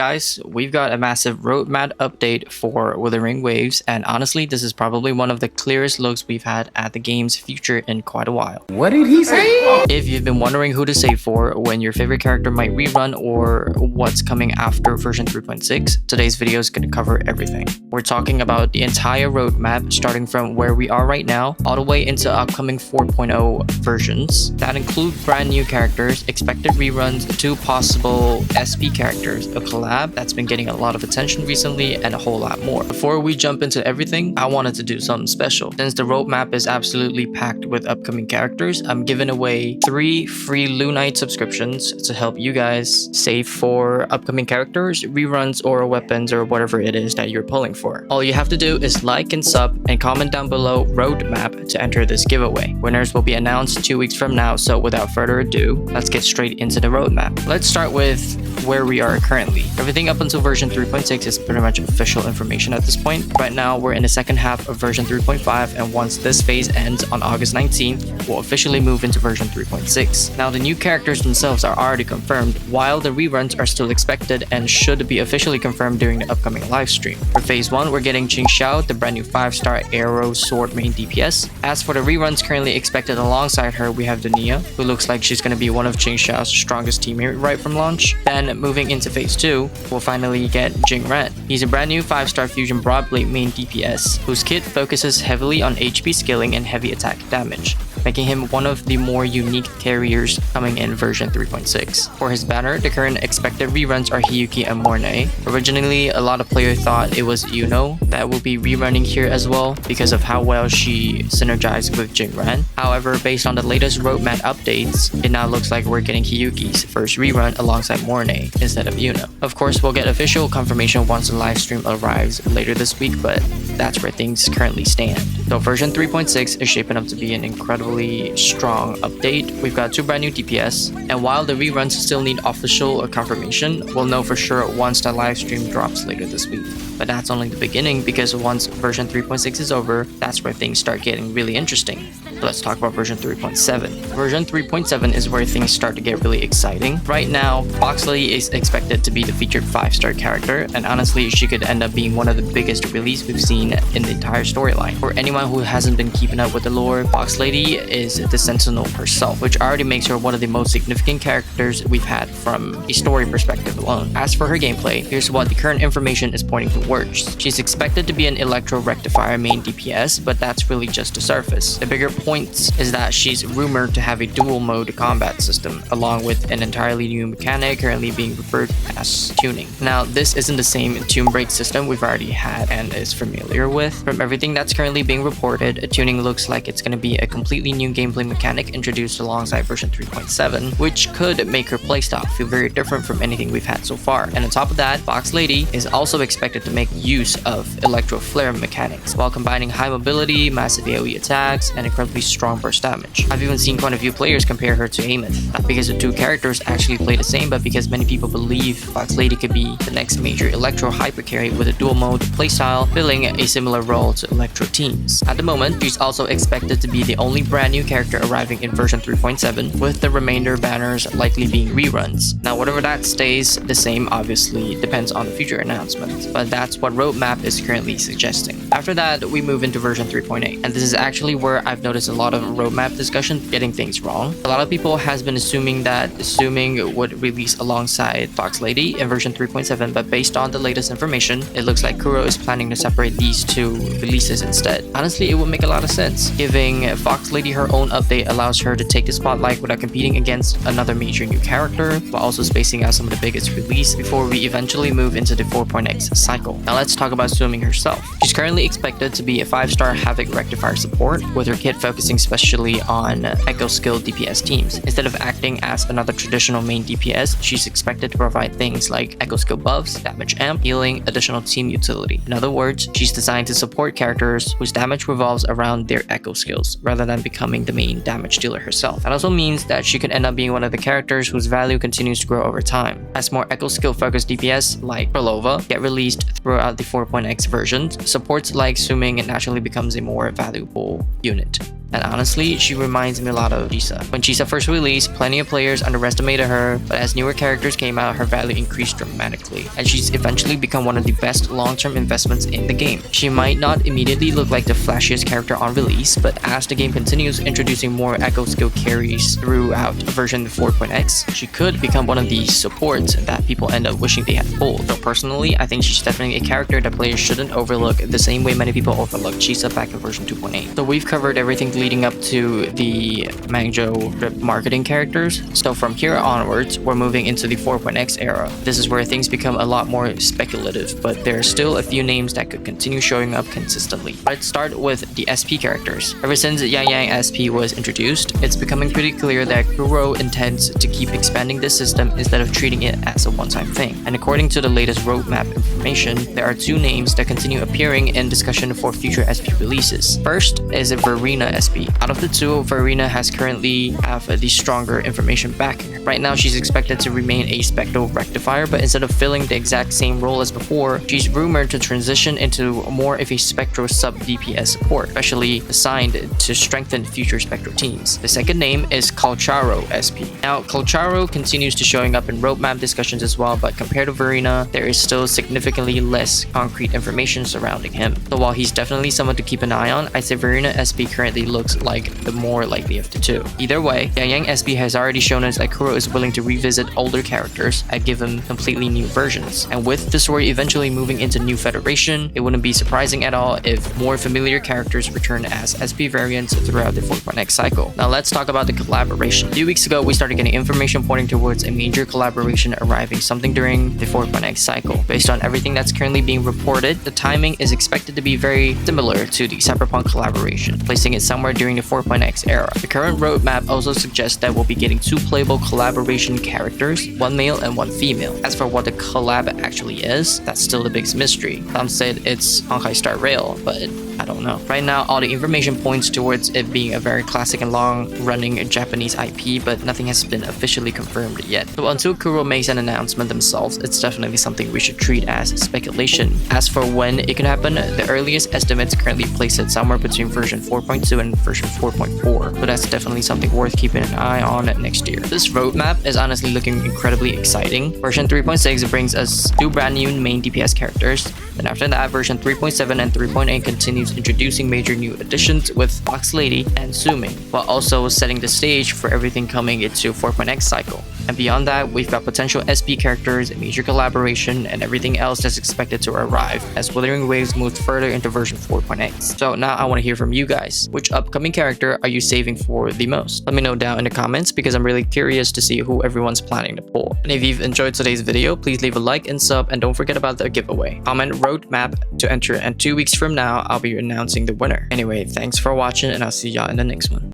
guys, we've got a massive roadmap update for Wuthering Waves, and honestly, this is probably one of the clearest looks we've had at the game's future in quite a while. What did he say? If you've been wondering who to save for when your favorite character might rerun or what's coming after version 3.6, today's video is going to cover everything. We're talking about the entire roadmap, starting from where we are right now, all the way into upcoming 4.0 versions. That include brand new characters, expected reruns, 2 possible SP characters, a collab that's been getting a lot of attention recently, and a whole lot more. Before we jump into everything, I wanted to do something special. Since the roadmap is absolutely packed with upcoming characters, I'm giving away 3 free Lunite subscriptions to help you guys save for upcoming characters, reruns, or weapons, or whatever it is that you're pulling for. All you have to do is like and sub and comment down below roadmap to enter this giveaway. Winners will be announced 2 weeks from now, so without further ado, let's get straight into the roadmap. Let's start with where we are currently. Everything up until version 3.6 is pretty much official information at this point. Right now, we're in the second half of version 3.5, and once this phase ends on August 19th, we'll officially move into version 3.6. Now, the new characters themselves are already confirmed, while the reruns are still expected and should be officially confirmed during the upcoming livestream. For phase 1, we're getting Qingxiao, the brand new 5-star arrow sword main DPS. As for the reruns currently expected alongside her, we have denia, who looks like she's going to be one of Qingxiao's strongest teammate right from launch. Then moving into phase 2, we'll finally get Jingran. He's a brand new 5-star fusion broadblade main DPS, whose kit focuses heavily on HP scaling and heavy attack damage, making him one of the more unique carriers coming in version 3.6. For his banner, the current expected reruns are Hiyuki and Mornye. Originally, a lot of players thought it was iuno that will be rerunning here as well because of how well she synergized with Jingran. However, based on the latest roadmap updates, it now looks like we're getting Hiyuki's first rerun alongside Mornye instead of iuno. Of course, we'll get official confirmation once the live stream arrives later this week, but that's where things currently stand. So version 3.6 is shaping up to be an incredibly strong update. We've got 2 brand new DPS, and while the reruns still need official confirmation, we'll know for sure once the live stream drops later this week. But that's only the beginning, because once version 3.6 is over, that's where things start getting really interesting. So let's talk about version 3.7. Version 3.7 is where things start to get really exciting. Right now, Fox Lady is expected to be the featured 5-star character, and honestly, she could end up being one of the biggest releases we've seen in the entire storyline. For anyone who hasn't been keeping up with the lore, Fox Lady is the Sentinel herself, which already makes her one of the most significant characters we've had from a story perspective alone. As for her gameplay, here's what the current information is pointing towards. She's expected to be an Electro Rectifier main DPS, but that's really just the surface. The bigger point is that she's rumored to have a dual mode combat system, along with an entirely new mechanic currently being referred as tuning. Now, this isn't the same tune break system we've already had and is familiar with. From everything that's currently being reported, tuning looks like it's going to be a completely new gameplay mechanic introduced alongside version 3.7, which could make her playstyle feel very different from anything we've had so far. And on top of that, Fox Lady is also expected to make use of Electro Flare mechanics while combining high mobility, massive AoE attacks, and incredibly strong burst damage. I've even seen quite a few players compare her to Amos, not because the 2 characters actually play the same, but because many people believe Fox Lady could be the next major Electro hyper carry with a dual mode playstyle, filling a similar role to Electro teams. At the moment, she's also expected to be the only brand new character arriving in version 3.7, with the remainder banners likely being reruns. Now, whatever that stays the same obviously depends on the future announcements, but that's what roadmap is currently suggesting. After that, we move into version 3.8, and this is actually where I've noticed a lot of roadmap discussion getting things wrong. A lot of people has been assuming that Suoming would release alongside Fox Lady in version 3.7, but based on the latest information, it looks like Kuro is planning to separate these 2 releases instead. Honestly, it would make a lot of sense. Giving Fox Lady her own update allows her to take the spotlight without competing against another major new character, while also spacing out some of the biggest release before we eventually move into the 4.x cycle. Now let's talk about Suoming herself. She's currently expected to be a 5-star Havoc Rectifier support, with her kit focusing especially on Echo skill DPS teams. Instead of acting as another traditional main DPS, she's expected to provide things like Echo skill buffs, damage amp, healing, additional team utility. In other words, she's designed to support characters whose damage revolves around their Echo skills, rather than becoming the main damage dealer herself. That also means that she could end up being one of the characters whose value continues to grow over time, as more Echo skill focused DPS like Prolova get released throughout the 4.x versions. Supports like Suoming naturally becomes a more valuable unit. and honestly, she reminds me a lot of Chisa. When Chisa first released, plenty of players underestimated her, but as newer characters came out, her value increased dramatically, and she's eventually become one of the best long-term investments in the game. She might not immediately look like the flashiest character on release, but as the game continues introducing more echo skill carries throughout version 4.x, she could become one of the supports that people end up wishing they had pulled. So personally, I think she's definitely a character that players shouldn't overlook the same way many people overlooked Chisa back in version 2.8. So we've covered everything leading up to the Mangzhou drip marketing characters. So from here onwards, we're moving into the 4.x era. This is where things become a lot more speculative, but there are still a few names that could continue showing up consistently. Let's start with the SP characters. Ever since Yang SP was introduced, it's becoming pretty clear that Kuro intends to keep expanding this system instead of treating it as a one-time thing. And according to the latest roadmap information, there are two names that continue appearing in discussion for future SP releases. First is Verena SP. Out of the two, Verena has currently have the stronger information backing. Right now, she's expected to remain a spectral rectifier, but instead of filling the exact same role as before, she's rumored to transition into more of a spectral sub-DPS support, especially assigned to strengthen future spectral teams. The second name is Qingxiao SP. Now, Qingxiao continues to showing up in roadmap discussions as well, but compared to Verena, there is still significantly less concrete information surrounding him. So while he's definitely someone to keep an eye on, I'd say Verena SP currently looks like the more likely of the two. Either way, Yang SP has already shown us that Kuro is willing to revisit older characters and give them completely new versions. And with the story eventually moving into New Federation, it wouldn't be surprising at all if more familiar characters return as SP variants throughout the 4.x cycle. Now let's talk about the collaboration. A few weeks ago, we started getting information pointing towards a major collaboration arriving something during the 4.x cycle. Based on everything that's currently being reported, the timing is expected to be very similar to the Cyberpunk collaboration, placing it somewhere during the 4.x era. The current roadmap also suggests that we'll be getting two playable collaboration characters, one male and one female. As for what the collab actually is, that's still the biggest mystery. Some said it's Honkai Star Rail, but I don't know. Right now, all the information points towards it being a very classic and long-running Japanese IP, but nothing has been officially confirmed yet. So until Kuro makes an announcement themselves, it's definitely something we should treat as speculation. As for when it can happen, the earliest estimates currently place it somewhere between version 4.2 and version 4.4, so that's definitely something worth keeping an eye on next year. This roadmap is honestly looking incredibly exciting. Version 3.6 brings us two brand new main DPS characters. Then after that, version 3.7 and 3.8 continues introducing major new additions with Fox Lady and Suoming, while also setting the stage for everything coming into 4.x cycle. And beyond that, we've got potential SP characters, a major collaboration, and everything else that's expected to arrive as Wuthering Waves moves further into version 4.x. So now I want to hear from you guys. Which upcoming character are you saving for the most? Let me know down in the comments because I'm really curious to see who everyone's planning to pull. And if you've enjoyed today's video, please leave a like and sub, and don't forget about the giveaway. Comment roadmap to enter, and 2 weeks from now, I'll be announcing the winner. Anyway, thanks for watching, and I'll see y'all in the next one.